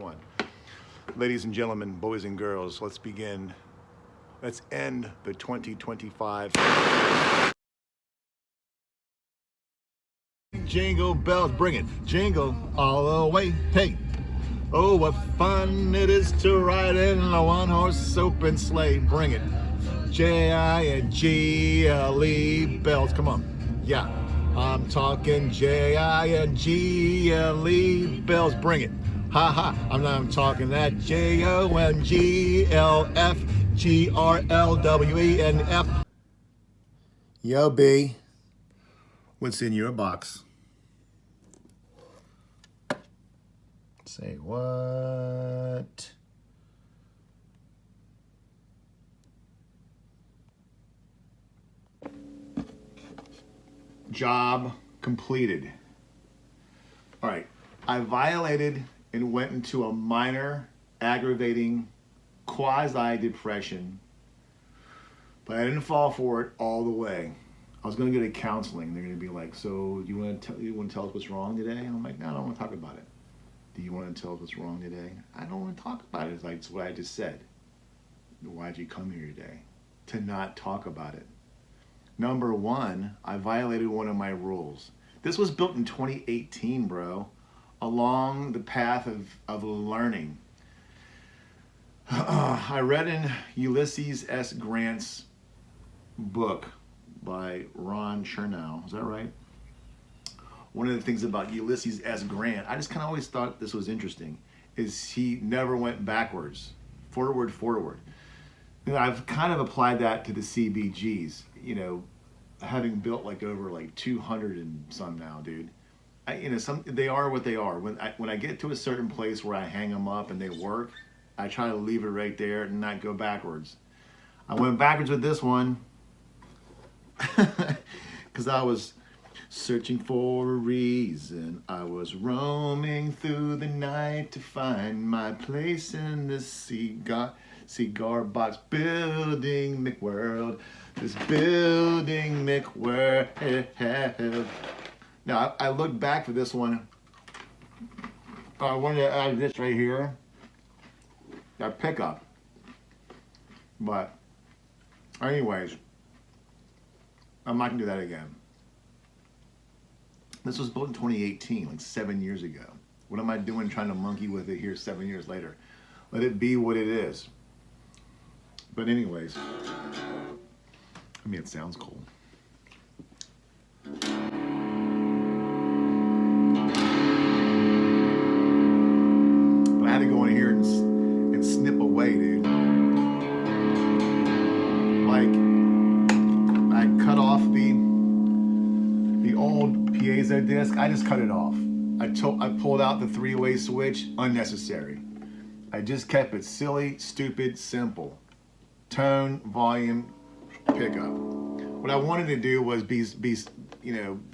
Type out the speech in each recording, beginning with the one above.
one. Ladies and gentlemen, boys and girls, let's begin. Let's end the 2025. Jingle bells, bring it. Jingle all the way. Hey. Oh, what fun it is to ride in a one-horse open sleigh. Bring it. J-I-N-G-L-E bells. Come on. Yeah. I'm talking J-I-N-G-L-E bells. Bring it. Ha ha. I'm talking that J-O-N-G-L-F-G-R-L-W-E-N-F. Yo, B. What's in your box? Say what? Job completed. All right, I violated and went into a minor aggravating quasi-depression, but I didn't fall for it all the way. I was gonna go to counseling. They're gonna be like, so you wanna tell us what's wrong today? And I'm like, no, I don't wanna talk about it. Do you wanna tell us what's wrong today? I don't wanna talk about it. It's like, it's what I just said. Why'd you come here today? To not talk about it. Number one, I violated one of my rules. This was built in 2018, bro, along the path of learning. I read in Ulysses S. Grant's book by Ron Chernow. Is that right? One of the things about Ulysses S. Grant, I just kind of always thought this was interesting, is he never went backwards, forward. You know, I've kind of applied that to the CBGs, you know, having built like over like 200 and some now, dude. They are what they are. When I get to a certain place where I hang them up and they work, I try to leave it right there and not go backwards. I went backwards with this one because I was searching for a reason. I was roaming through the night to find my place in this cigar box building McWorld. This building McWorld. Now, I look back for this one. I wanted to add this right here. That pickup. But, anyways, I'm not going to do that again. This was built in 2018, like 7 years ago. What am I doing trying to monkey with it here 7 years later? Let it be what it is. But anyways, I mean, it sounds cool. But I had to go in here and snip away, dude. Like, I cut off the old piezo disc. I just cut it off. I pulled out the three-way switch, unnecessary. I just kept it silly, stupid, simple. Tone, volume, pickup. What I wanted to do was be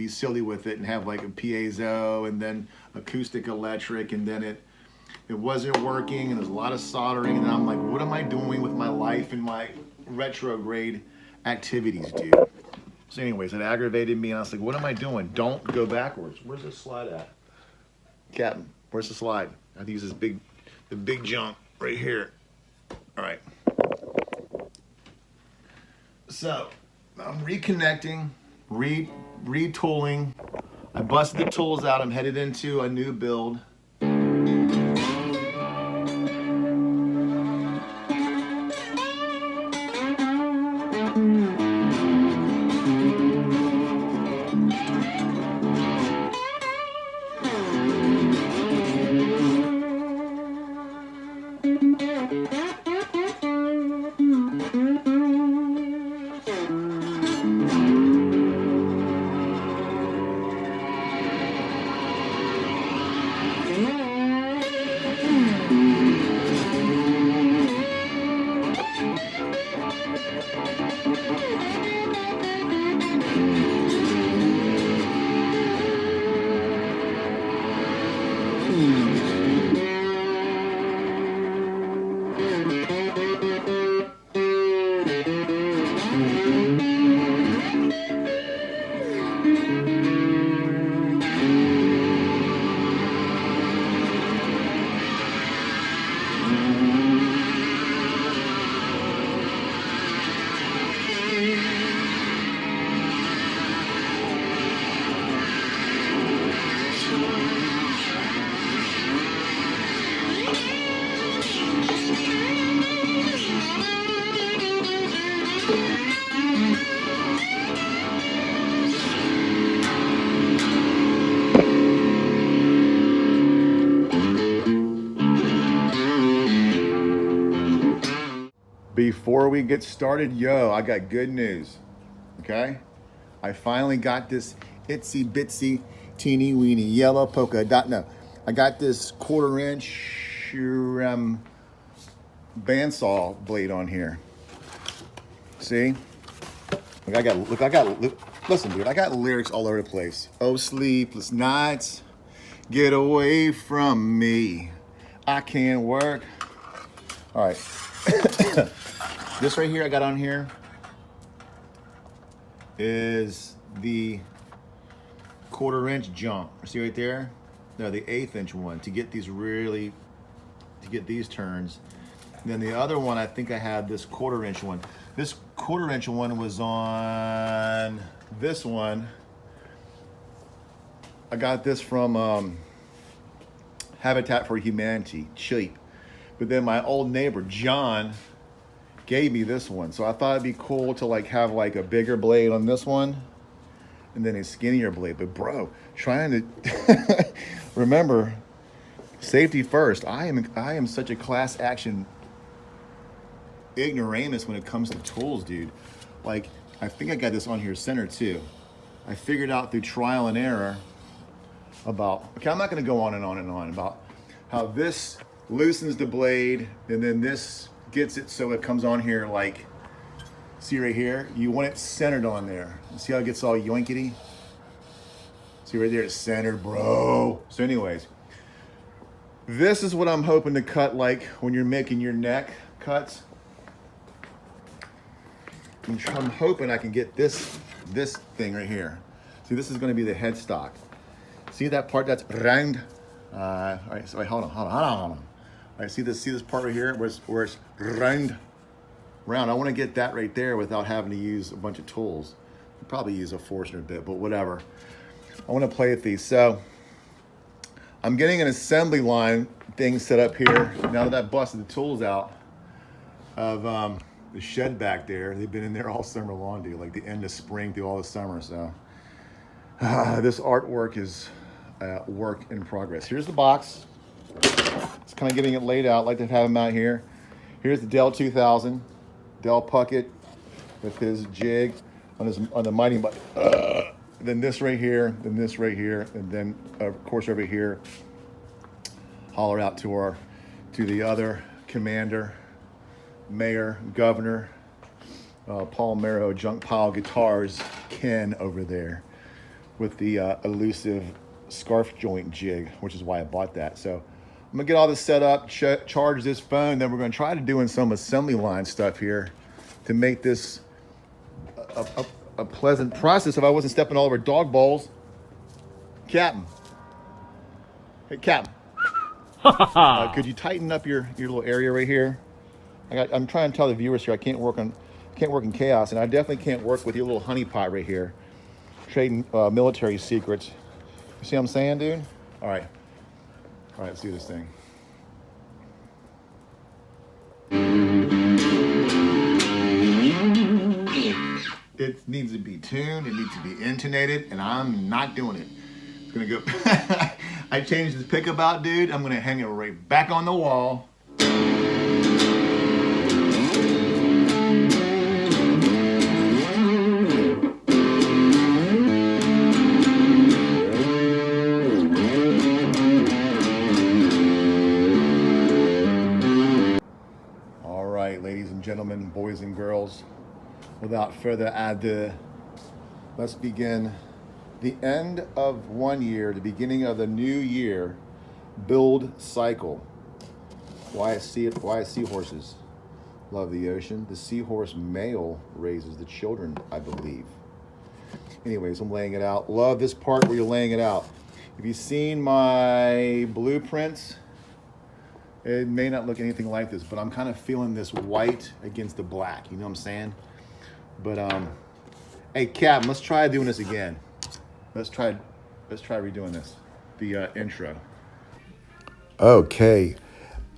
silly with it and have like a piezo and then acoustic electric, and then it wasn't working and there's a lot of soldering, and I'm like, what am I doing with my life and my retrograde activities, dude? So anyways, it aggravated me, and I was like, what am I doing? Don't go backwards. Where's the slide at? Captain, where's the slide? I have to use the big junk right here. All right. So I'm reconnecting, retooling. I busted the tools out. I'm headed into a new build. Before we get started, yo, I got good news, okay? I finally got this itsy bitsy teeny weeny yellow polka dot. No, I got this 1/4 inch bandsaw blade on here. See? Listen, dude, I got lyrics all over the place. Oh, sleepless nights, get away from me. I can't work. All right. This right here I got on here is the 1/4 inch jump. See right there? No, the 1/8 inch one to get these turns. And then the other one, I think I had this 1/4 inch one. This 1/4 inch one was on this one. I got this from Habitat for Humanity, cheap. But then my old neighbor, John, gave me this one. So I thought it'd be cool to like have like a bigger blade on this one and then a skinnier blade. But bro, trying to remember, safety first. I am such a class action ignoramus when it comes to tools, dude. Like, I think I got this on here center too. I figured out through trial and error about, okay, I'm not gonna go on and on and on about how this loosens the blade and then this gets it so it comes on here like, see right here? You want it centered on there. See how it gets all yoinkity? See right there, it's centered, bro. So anyways, this is what I'm hoping to cut like when you're making your neck cuts. I'm hoping I can get this thing right here. See, this is gonna be the headstock. See that part that's round? All right, so wait, hold on. All right, see this part right here where it's round. I wanna get that right there without having to use a bunch of tools. I'll probably use a Forstner bit, but whatever. I wanna play with these. So I'm getting an assembly line thing set up here. Now that I've busted the tools out of the shed back there. They've been in there all summer long, dude, like the end of spring through all the summer. So this artwork is work in progress. Here's the box. It's kind of getting it laid out. I like to have him out here. Here's the Dell 2000, Dell Puckett with his jig on the mighty button. Then this right here, then this right here, and then of course over here, holler out to the other commander, mayor, governor, Paul Mero, Junk Pile Guitars, Ken over there with the elusive scarf joint jig, which is why I bought that. So I'm gonna get all this set up, charge this phone, then we're gonna try to doing some assembly line stuff here to make this a pleasant process if I wasn't stepping all over dog balls. Captain. Hey, Captain. Could you tighten up your little area right here? I'm trying to tell the viewers here I can't work in chaos, and I definitely can't work with your little honeypot right here, trading military secrets. You see what I'm saying, dude? All right, let's do this thing. It needs to be tuned, it needs to be intonated, and I'm not doing it. It's gonna go. I changed this pickup out, dude. I'm gonna hang it right back on the wall. All right, ladies and gentlemen, boys and girls, without further ado, let's begin the end of one year, the beginning of the new year build cycle. Why seahorses love the ocean. The seahorse male raises the children, I believe. Anyways, I'm laying it out. Love this part where you're laying it out. If you've seen my blueprints, it may not look anything like this, but I'm kind of feeling this white against the black. You know what I'm saying? But hey, Cap, let's try doing this again. Let's try redoing this. The intro. Okay,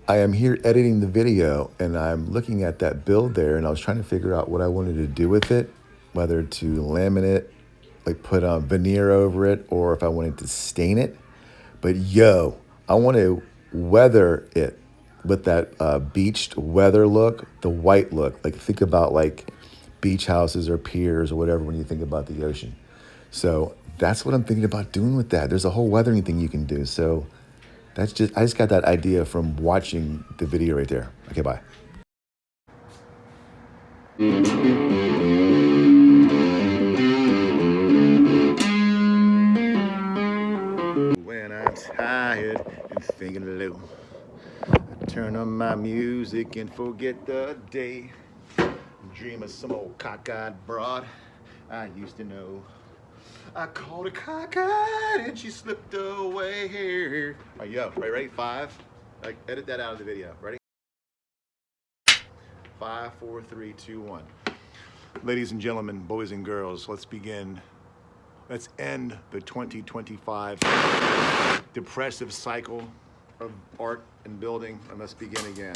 I am here editing the video, and I'm looking at that build there, and I was trying to figure out what I wanted to do with it, whether to laminate it, like put veneer over it, or if I wanted to stain it. But yo, I want to weather it. with that beached weather look, the white look. Like think about like beach houses or piers or whatever when you think about the ocean. So that's what I'm thinking about doing with that. There's a whole weathering thing you can do. So I just got that idea from watching the video right there. Okay, bye. When I'm tired and thinking low, I turn on my music and forget the day. Dream of some old cockeyed broad I used to know. I called her cockeyed and she slipped away. All right, yo, ready? 5. Like, edit that out of the video. Ready? 5, 4, 3, 2, 1. Ladies and gentlemen, boys and girls, let's begin. Let's end the 2025 depressive cycle of art and building, and let's begin again.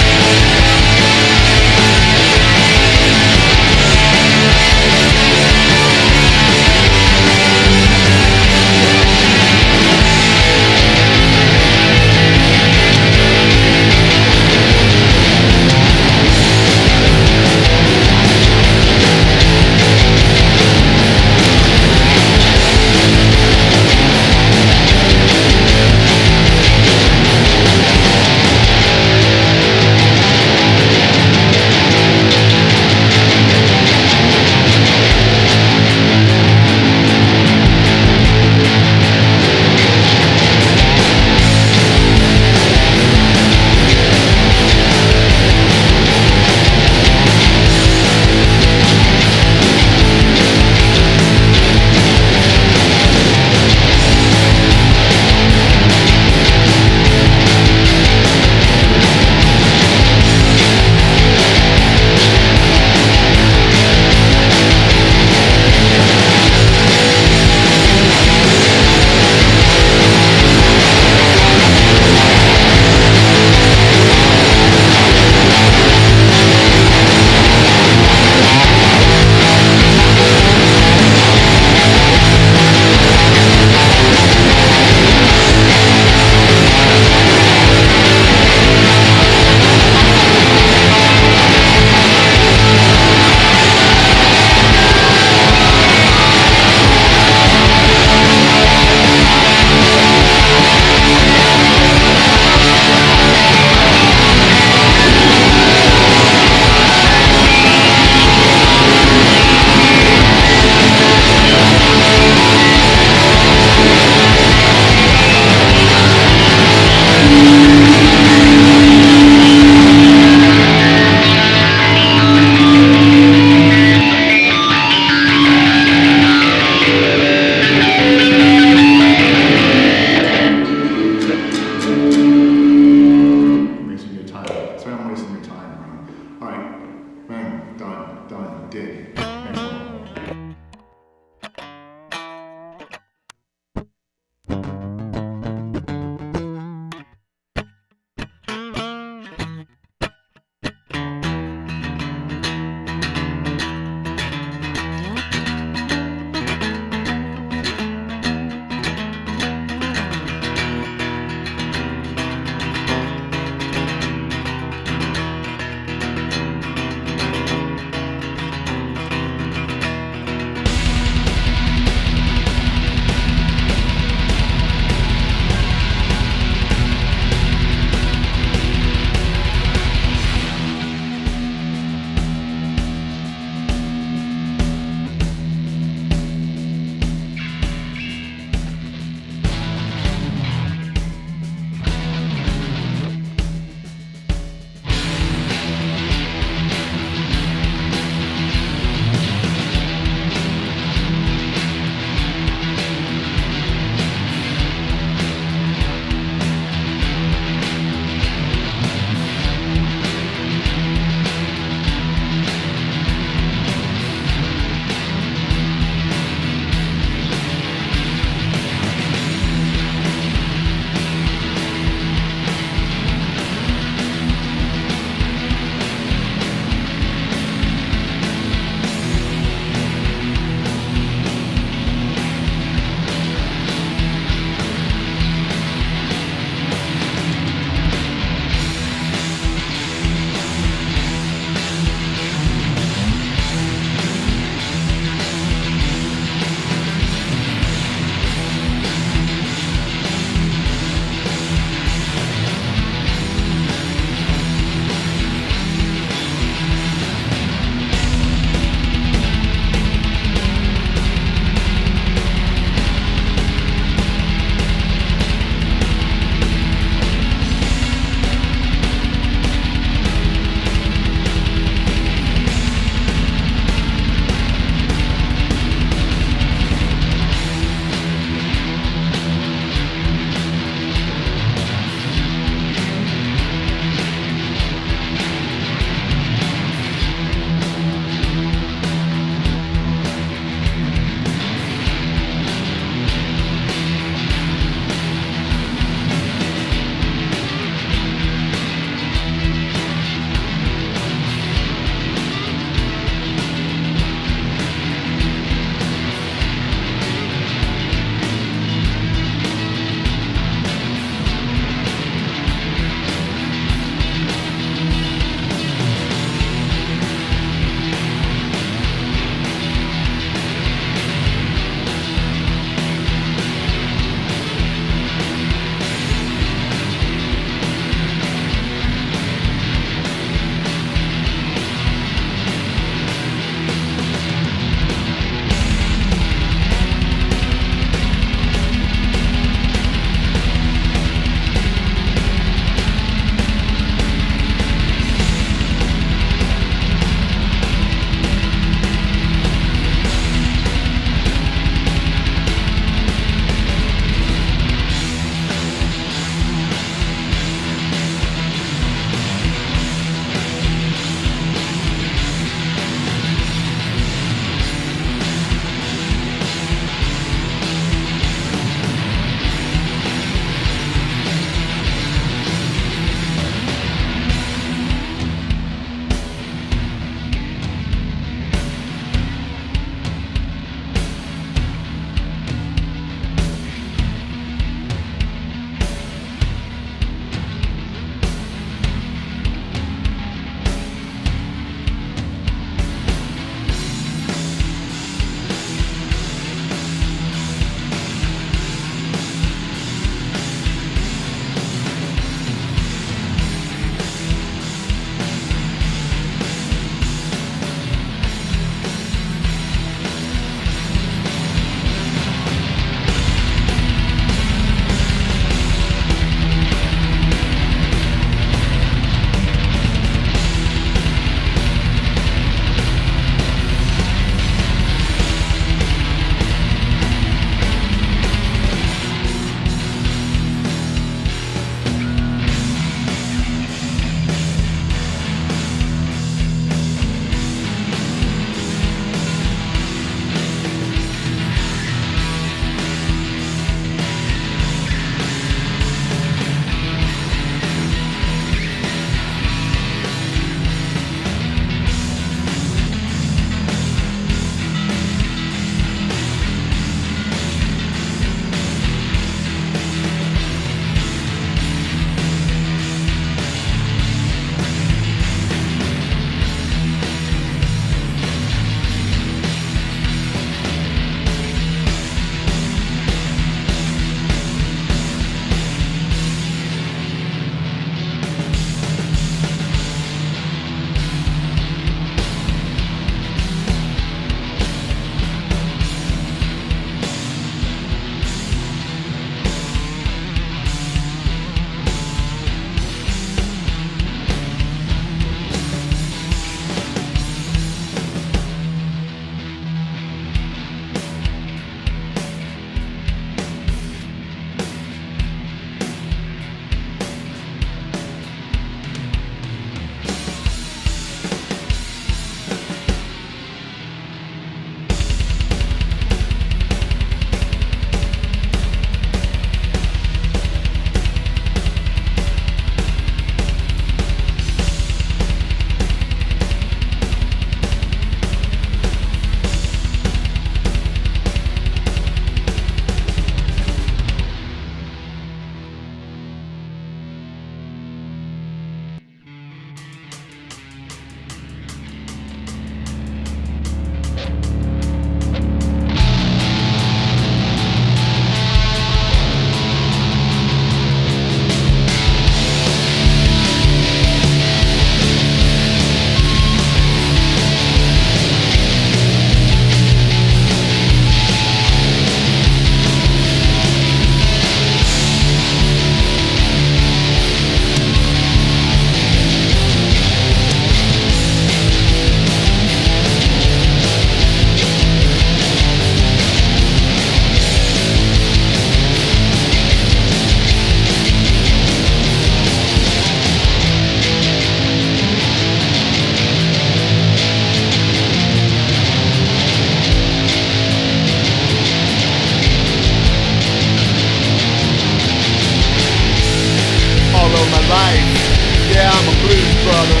brother.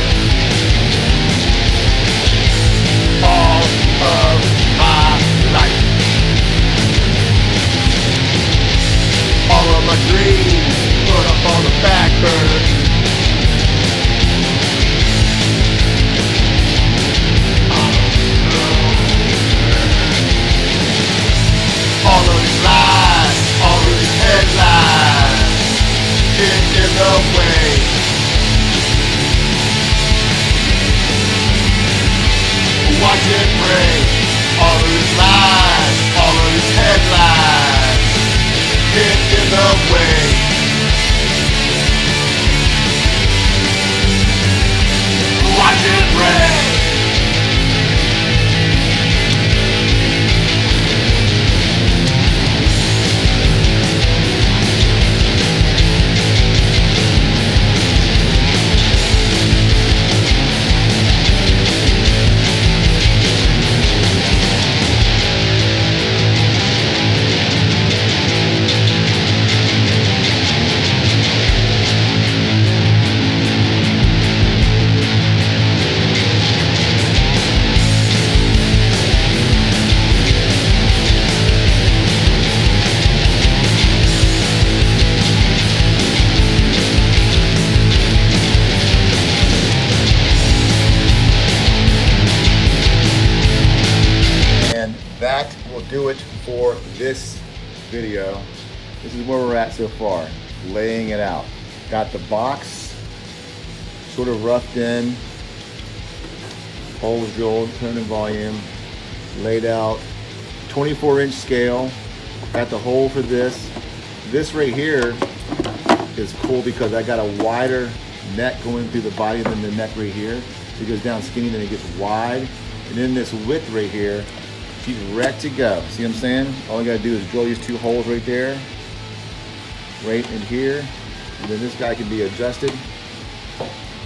All of my life. All of my dreams put up on the back burner. All of these lies, all of these headlines, get in the way. Watch and pray. All of these lies, all of these headlines, get in the way. Watch and pray. That will do it for this video. This is where we're at so far, laying it out. Got the box sort of roughed in, holes drilled, tone and volume, laid out, 24-inch scale. Got the hole for this. This right here is cool because I got a wider neck going through the body than the neck right here. It goes down skinny, then it gets wide. And then this width right here, she's ready to go. See what I'm saying? All I gotta do is drill these two holes right there, right in here, and then this guy can be adjusted.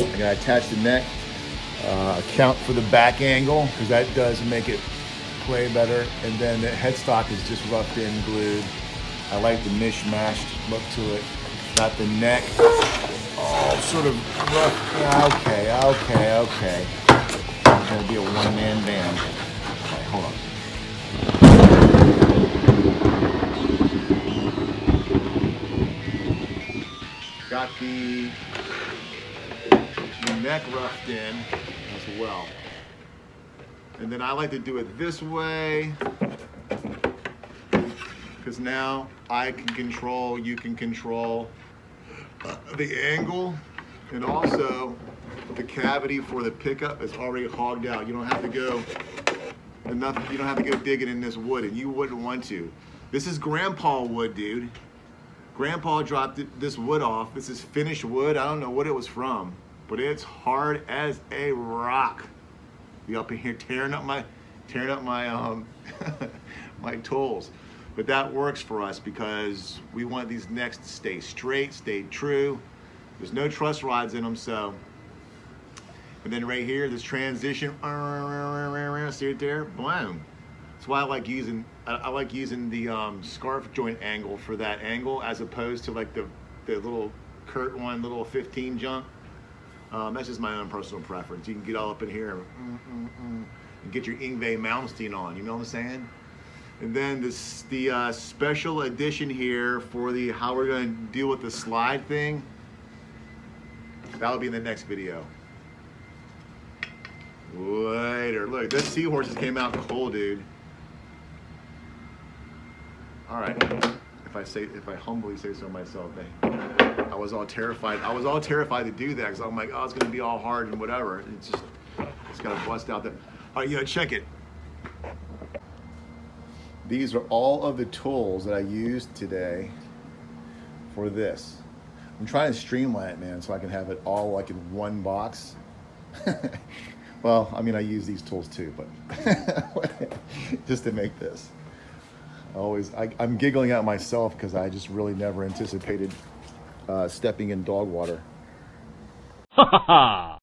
I'm gonna attach the neck, account for the back angle, because that does make it play better, and then the headstock is just roughed in, glued. I like the mishmashed look to it. Got the neck all sort of rough. Okay. It's gonna be a one-man band. Okay, hold on. Got the neck roughed in as well. And then I like to do it this way, because now I can control, you can control the angle, and also the cavity for the pickup is already hogged out. You don't have to go you don't have to go digging in this wood, and you wouldn't want to. This is grandpa wood, dude. Grandpa dropped this wood off. This is finished wood. I don't know what it was from, but it's hard as a rock. Be up in here tearing up my my tools. But that works for us because we want these necks to stay straight, stay true. There's no truss rods in them, so. And then right here, this transition, see it there? Boom. That's why I like using the scarf joint angle for that angle, as opposed to like the little Kurt one, little 15 jump. That's just my own personal preference. You can get all up in here and get your Yngwie Malmsteen on. You know what I'm saying? And then the special edition here for the how we're going to deal with the slide thing. That'll be in the next video. Later. Look, this SeaHorses came out cool, dude. All right. If I humbly say so myself, I was all terrified. I was all terrified to do that because I'm like, oh, it's gonna be all hard and whatever. It's gotta bust out there. All right, check it. These are all of the tools that I used today for this. I'm trying to streamline it, man, so I can have it all like in one box. Well, I mean, I use these tools too, but just to make this. I'm giggling at myself because I just really never anticipated stepping in dog water. Ha ha ha!